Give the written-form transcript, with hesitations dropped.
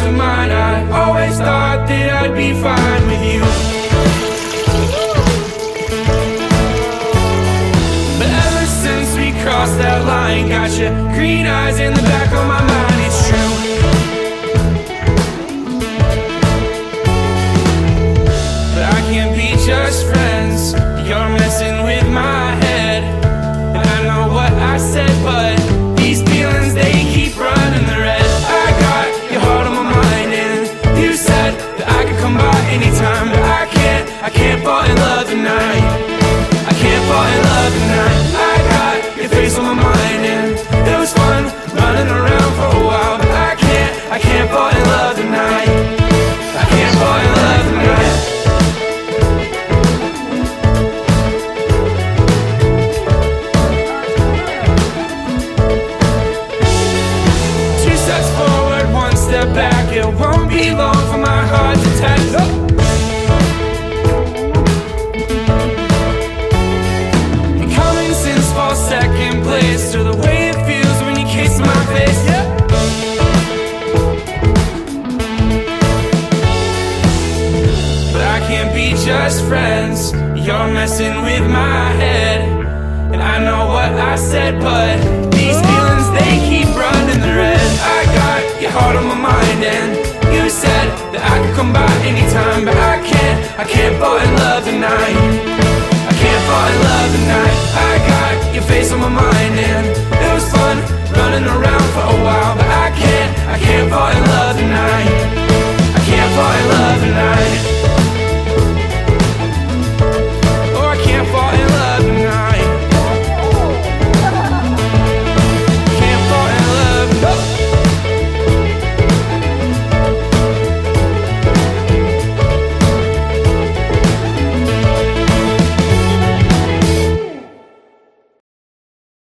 of mine. I always thought that I'd be fine with you, but ever since we crossed that line, got your green eyes in the back of my mind. It's true, but I can't be just friends. You're messing with my head, and I know what I said, but these feelings, they keep running the red. I got your heart on my mind, and you said that I could come by anytime, but I can't fall in love tonight. I can't fall in love tonight. I got your face on my mind, and it was fun running around for a while, but I can't fall in love tonight. I can't fall in love tonight. Two steps forward, one step back. It won't be long for my heart to text. And common sense falls second place to the way it feels when you kiss my face. But I can't be just friends. You're messing with my head, and I know what I said, but these feelings, they keep running the red. I got your heart on my mind, and you said that I could come by anytime, but I can't fall in love tonight. I can't fall in love tonight. I got your face on my mind, and it was fun running around for a while, but I can't fall in love